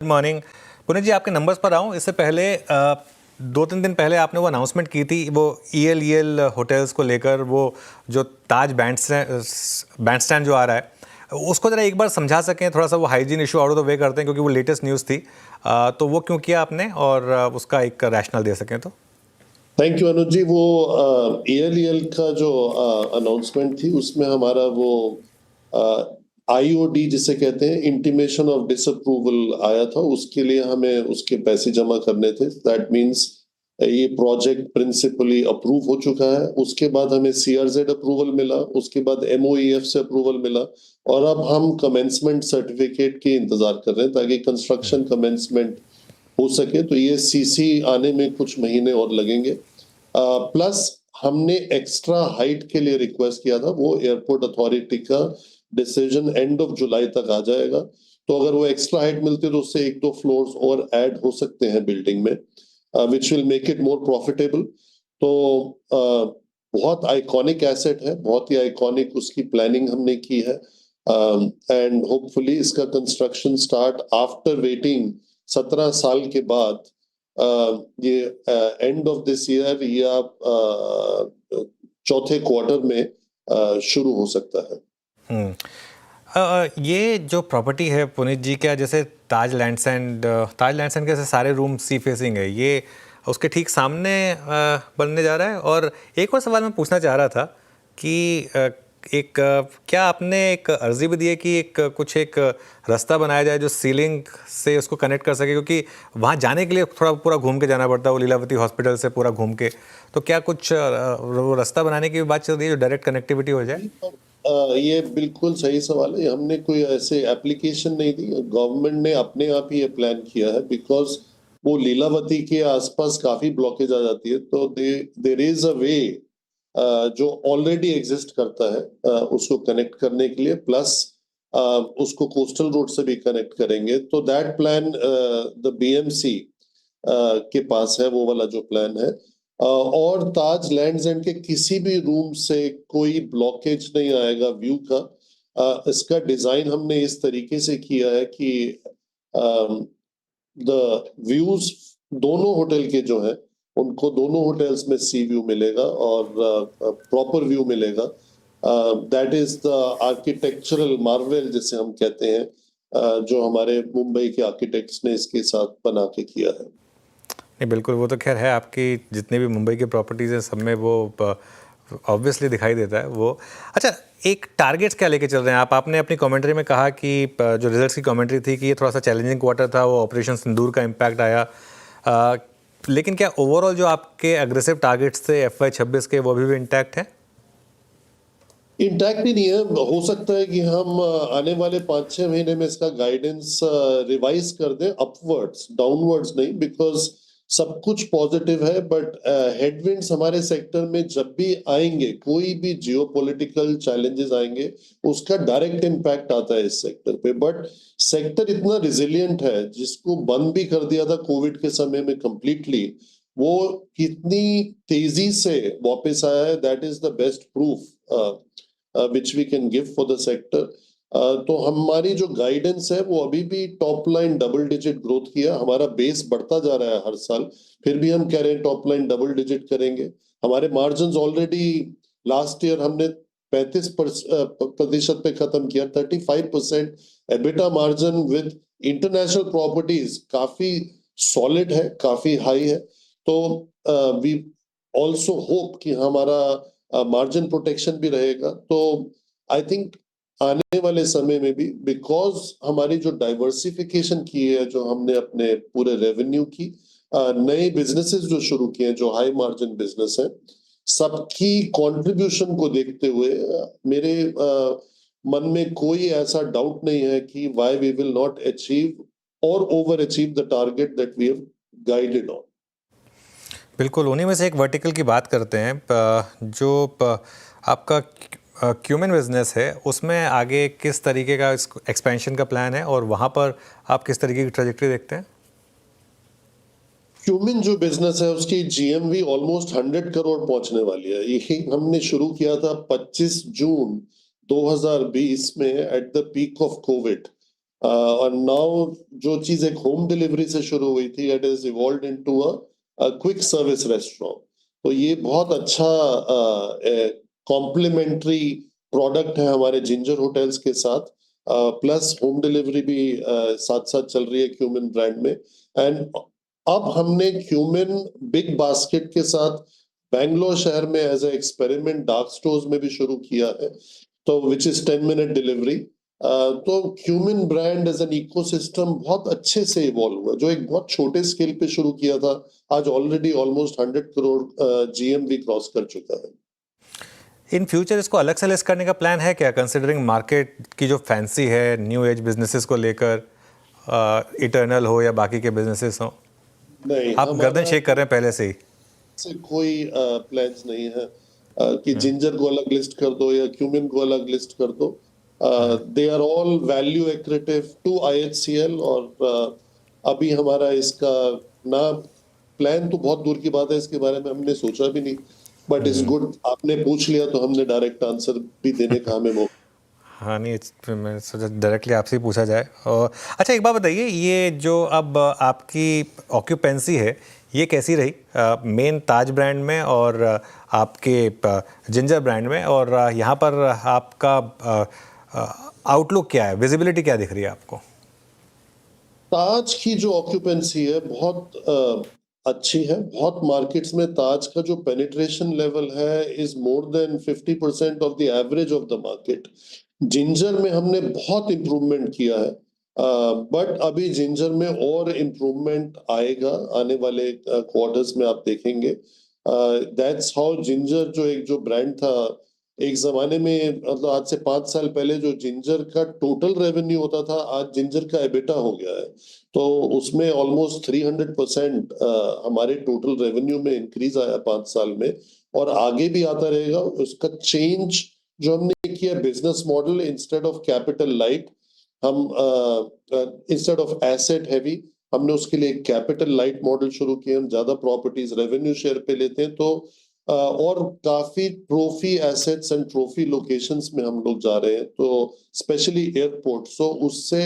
Good morning Puneet जी, आपके numbers पर आऊँ इससे पहले 2-3 दिन पहले आपने वो अनाउंसमेंट की थी वो ईएल होटल्स को लेकर, वो जो ताज बैंडस्टैंड जो आ रहा है उसको जरा एक बार समझा सकें, थोड़ा सा वो hygiene issue out of the way करते हैं क्योंकि वो लेटेस्ट न्यूज़ थी। तो वो क्यों किया आपने और उसका एक रैशनल दे सकें तो। थैंक यू अनुज जी। वो ईएल का जो अनाउंसमेंट थी उसमें हमारा वो आईओडी जिसे कहते हैं, इंटीमेशन ऑफ डिसअप्रूवल आया था। उसके लिए हमें उसके पैसे जमा करने थे। दैट मींस ये प्रोजेक्ट प्रिंसिपली अप्रूव हो चुका है। उसके बाद हमें सीआरजेड अप्रूवल मिला, उसके बाद एमओईएफ से अप्रूवल मिला और अब हम कमेंसमेंट सर्टिफिकेट के इंतजार कर रहे हैं ताकि कंस्ट्रक्शन कमेंसमेंट हो सके। तो ये सीसी आने में कुछ महीने और लगेंगे। प्लस हमने एक्स्ट्रा हाइट के लिए रिक्वेस्ट किया था, वो एयरपोर्ट अथॉरिटी का डिसीजन एंड ऑफ जुलाई तक आ जाएगा। तो अगर वो एक्स्ट्रा हाइट मिलती है तो उससे 1-2 फ्लोर्स और ऐड हो सकते हैं बिल्डिंग में, which will make it more profitable. तो बहुत आइकॉनिक एसेट है, बहुत ही आइकॉनिक उसकी प्लानिंग हमने की है एंड होपफुली इसका कंस्ट्रक्शन स्टार्ट आफ्टर वेटिंग 17 साल के बाद ये एंड ऑफ दिस ईयर या चौथे क्वार्टर में शुरू हो सकता है। ये जो प्रॉपर्टी है पुनीत जी, क्या जैसे ताज लैंडसैंड के जैसे सारे रूम सी फेसिंग है, ये उसके ठीक सामने बनने जा रहा है? और एक और सवाल मैं पूछना चाह रहा था कि क्या आपने एक अर्जी भी दी है कि एक रास्ता बनाया जाए जो सीलिंग से उसको कनेक्ट कर सके, क्योंकि वहाँ जाने के लिए थोड़ा पूरा घूम के जाना पड़ता है, वो लीलावती हॉस्पिटल से पूरा घूम के। तो क्या कुछ वो रास्ता बनाने की बात चल रही है जो डायरेक्ट कनेक्टिविटी हो जाए? ये बिल्कुल सही सवाल है। हमने कोई ऐसे एप्लीकेशन नहीं दी, गवर्नमेंट ने अपने आप ही ये प्लान किया है बिकॉज वो लीलावती के आसपास काफी ब्लॉकेज आ जाती है। तो देयर इज अ वे जो ऑलरेडी एग्जिस्ट करता है उसको कनेक्ट करने के लिए, प्लस उसको कोस्टल रोड से भी कनेक्ट करेंगे। तो दैट प्लान द बीएमसी के पास है, वो वाला जो प्लान है। और ताज लैंड्स एंड के किसी भी रूम से कोई ब्लॉकेज नहीं आएगा व्यू का। इसका डिजाइन हमने इस तरीके से किया है कि द व्यूज दोनों होटल के जो है उनको दोनों होटल्स में सी व्यू मिलेगा और प्रॉपर व्यू मिलेगा। That is the architectural marvel जिसे हम कहते हैं, जो हमारे मुंबई के आर्किटेक्ट्स ने इसके साथ बना के किया है। नहीं बिल्कुल, वो तो खैर है, आपकी जितने भी मुंबई की प्रॉपर्टीज़ हैं सब में वो ऑब्वियसली दिखाई देता है वो। अच्छा, एक टारगेट्स क्या लेके चल रहे हैं आप? आपने अपनी कमेंट्री में कहा कि जो रिजल्ट्स की कमेंट्री थी कि ये थोड़ा सा चैलेंजिंग क्वार्टर था, वो ऑपरेशन सिंदूर का इम्पैक्ट आया, लेकिन क्या ओवरऑल जो आपके अग्रेसिव टारगेट्स थे FY26 के वो भी इंटैक्ट हैं? इंटैक्ट ही नहीं है। हो सकता है कि हम आने वाले 5-6 महीने में इसका गाइडेंस रिवाइज कर दें अपवर्ड्स, डाउनवर्ड्स नहीं, बिकॉज सब कुछ पॉजिटिव है। बट हेडविंड्स हमारे सेक्टर में जब भी आएंगे, कोई भी जियोपॉलिटिकल चैलेंजेस आएंगे, उसका डायरेक्ट इम्पैक्ट आता है इस सेक्टर पे। बट सेक्टर इतना रिजिलियंट है, जिसको बंद भी कर दिया था कोविड के समय में कंप्लीटली, वो कितनी तेजी से वापस आया है, that is the best proof which we can give for the sector. तो हमारी जो गाइडेंस है वो अभी भी top line double digit growth किया। हमारा बेस बढ़ता जा रहा है हर साल, फिर भी हम कह रहे हैं टॉप लाइन डबल डिजिट करेंगे। हमारे मार्जिन ऑलरेडी लास्ट ईयर हमने 35% पे खत्म किया, 35% EBITDA margin with international properties काफी सॉलिड है, काफी हाई है। तो वी ऑल्सो होप कि हमारा मार्जिन प्रोटेक्शन भी रहेगा। तो आई थिंक आने वाले समय में भी, बिकॉज हमारी जो डाइवर्सिफिकेशन की है, जो हमने अपने पूरे रेवेन्यू की, नए बिजनेसेस जो शुरू किए हैं जो हाई मार्जिन बिजनेस है, सबकी कंट्रीब्यूशन को देखते हुए मेरे मन में कोई ऐसा डाउट नहीं है कि why we will not achieve और overachieve the target that we have guided on. बिल्कुल, उन्हीं में से एक वर्टिकल की बात करते हैं। जो आपका क्यूमेन बिजनेस है, उसमें आगे किस तरीके का एक्सपेंशन का प्लान है और वहाँ पर आप किस तरीके की ट्रैजेक्टरी देखते हैं? क्यूमिन जो बिजनेस है उसकी जीएमवी ऑलमोस्ट 100 करोड़ पहुंचने वाली है। यही हमने शुरू किया था 25 जून 2020 में at the peak of Covid. और नाउ जो चीज एक होम डिलीवरी से शुरू हुई थी, it is evolved into a quick service restaurant. तो ये बहुत अच्छा कॉम्प्लीमेंट्री प्रोडक्ट है हमारे जिंजर होटल्स के साथ। प्लस होम डिलीवरी भी साथ साथ चल रही है क्यूमिन ब्रांड में। एंड अब हमने क्यूमिन बिग बास्केट के साथ बैंगलोर शहर में as a experiment dark stores में भी शुरू किया है, तो विच इज 10 मिनट डिलीवरी। तो cumin brand as an ecosystem बहुत अच्छे से इवॉल्व हुआ, जो एक बहुत छोटे स्केल पे शुरू किया था, आज already almost 100 crore GMV cross कर चुका है। इन फ्यूचर इसको अलग से लिस्ट करने का प्लान है क्या, कंसिडरिंग मार्केट की जो फैंसी है न्यू एज बिजनेसेस को लेकर, इटर्नल हो या बाकी के बिजनेसेस हो? नहीं, आप गर्दन हमारा शेक कर रहे हैं पहले से ही। से कोई प्लान्स नहीं है कि हम्म, जिंजर को अलग लिस्ट कर दो या क्यूमिन को अलग लिस्ट कर दो। They are all value accretive to IHCL. और अभी हमारा इसका ना प्लान तो बहुत दूर की बात है, इसके बारे में हमने सोचा भी नहीं। But it's hmm. गुड, आपने पूछ लिया तो हमने डायरेक्ट आंसर भी देने का हमें मौका। हाँ नहीं, मैं सोचा डायरेक्टली आपसे ही पूछा जाए। और अच्छा एक बात बताइए, ये जो अब आपकी ऑक्यूपेंसी है ये कैसी रही मेन ताज ब्रांड में और आपके जिंजर ब्रांड में, और यहाँ पर आपका आउटलुक क्या है, विजिबिलिटी क्या दिख रही है आपको? ताज की जो ऑक्यूपेंसी है बहुत अच्छी है। बहुत मार्केट्स में ताज का जो पेनिट्रेशन लेवल है is more than 50% of the average of the market. Ginger में हमने बहुत इम्प्रूवमेंट किया है, बट अभी जिंजर में और इम्प्रूवमेंट आएगा आने वाले क्वार्टर्स में, आप देखेंगे। दैट्स हाउ जिंजर जो एक जो ब्रांड था एक जमाने में, मतलब आज से 5 साल पहले जो जिंजर का टोटल रेवेन्यू होता था, आज जिंजर का एबिटा हो गया है। तो उसमें ऑलमोस्ट 300% हमारे टोटल रेवेन्यू में इंक्रीज आया 5 साल में, और आगे भी आता रहेगा। उसका चेंज जो हमने किया business model, instead of capital light, हम इंस्टेड ऑफ एसेट हैवी, हमने उसके लिए कैपिटल लाइट मॉडल शुरू किया। हम ज्यादा प्रॉपर्टीज रेवेन्यू शेयर पे लेते हैं, तो और काफी trophy assets and trophy locations में हम लोग जा रहे हैं, तो स्पेशली एयरपोर्ट। सो उससे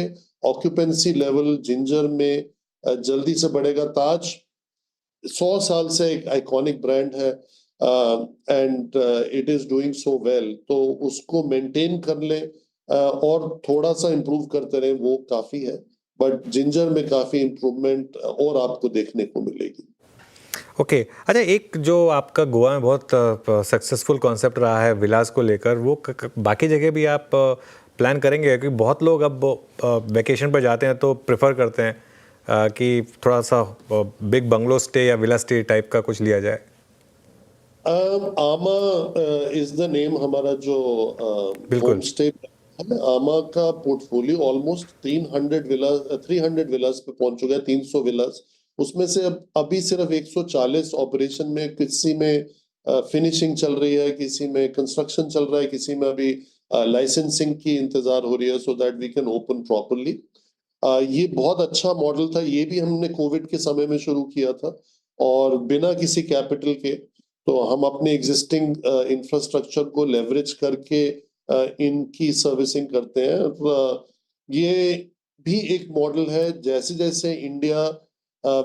ऑक्यूपेंसी लेवल जिंजर में जल्दी से बढ़ेगा। ताज 100 साल से एक आइकॉनिक ब्रांड है, and it is doing so well, तो उसको मेंटेन कर ले और थोड़ा सा इम्प्रूव करते रहे, वो काफी है। बट जिंजर में काफी इम्प्रूवमेंट और आपको देखने को मिलेगी। ओके अच्छा, एक जो आपका गोवा में बहुत सक्सेसफुल कॉन्सेप्ट रहा है विलास को लेकर, वो बाकी जगह भी आप प्लान करेंगे? क्योंकि बहुत लोग अब वेकेशन पर जाते हैं तो प्रेफर करते हैं कि थोड़ा सा बिग बंगलो स्टे या विला स्टे टाइप का कुछ लिया जाए। आमा इज द नेम, हमारा जो होम बिल्कुल। स्टे है। आमा का पोर्टफोलियो ऑलमोस्ट 300 विलास पे पहुंच चुका है, 300 विलास। उसमें से अब अभी सिर्फ 140 ऑपरेशन में, किसी में फिनिशिंग चल रही है, किसी में कंस्ट्रक्शन चल रहा है, किसी में अभी लाइसेंसिंग की इंतजार हो रही है, so that we can open properly. ये बहुत अच्छा मॉडल था, ये भी हमने कोविड के समय में शुरू किया था, और बिना किसी कैपिटल के। तो हम अपने एग्जिस्टिंग इंफ्रास्ट्रक्चर को लेवरेज करके इनकी सर्विसिंग करते हैं। ये भी एक मॉडल है। जैसे जैसे India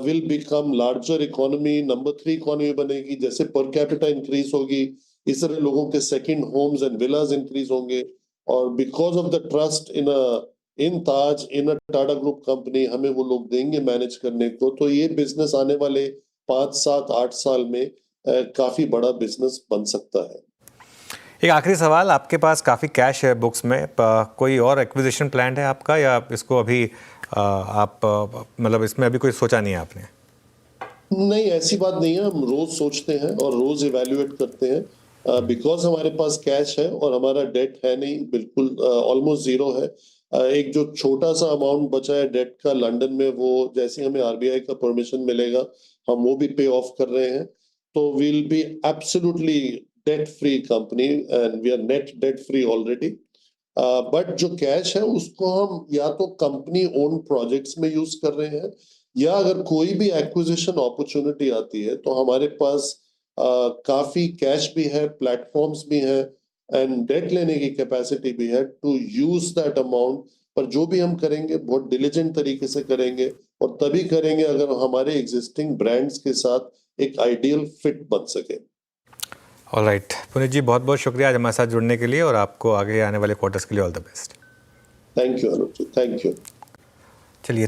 will become larger economy, number 3 economy बनेगी, जैसे पर कैपिटा इंक्रीज होगी, इस तरह लोगों के second homes and Vilas increase होंगे। और because of the trust in Taj, in a Tata group company, हमें वो लोग देंगे मैनेज करने को। तो ये बिजनेस आने वाले 5, 7, 8 साल में काफी बड़ा बिजनेस बन सकता है। एक आखिरी सवाल, आपके पास काफ़ी कैश है बुक्स में, कोई और एक्विजिशन प्लान है आपका, या इसको अभी आप मतलब इसमें अभी कोई सोचा नहीं है आपने? नहीं, ऐसी बात नहीं है। हम रोज सोचते हैं और रोज इवेल्युएट करते हैं। बिकॉज हमारे पास कैश है और हमारा डेट है नहीं, बिल्कुल ऑलमोस्ट जीरो है। एक जो छोटा सा अमाउंट बचा है डेट का लंदन में, वो जैसे हमें आरबीआई का परमिशन मिलेगा हम वो भी पे ऑफ कर रहे हैं। तो we'll be absolutely debt free company, and we are net debt free already. But जो कैश है उसको हम या तो कंपनी ओन प्रोजेक्ट्स में यूज कर रहे हैं, या अगर कोई भी एक्विजिशन अपॉर्चुनिटी आती है तो हमारे पास काफी कैश भी है, प्लेटफॉर्म्स भी हैं, एंड डेट लेने की कैपेसिटी भी है टू यूज दैट अमाउंट पर जो भी हम करेंगे बहुत डिलीजेंट तरीके से करेंगे और तभी करेंगे अगर हमारे एग्जिस्टिंग ब्रांड्स के साथ एक आइडियल फिट बन सके। ऑलराइट पुनीत जी, बहुत बहुत शुक्रिया आज हमारे साथ जुड़ने के लिए और आपको आगे आने वाले क्वार्टर्स के लिए all the best. Thank you Anuj ji, thank you. चलिए तो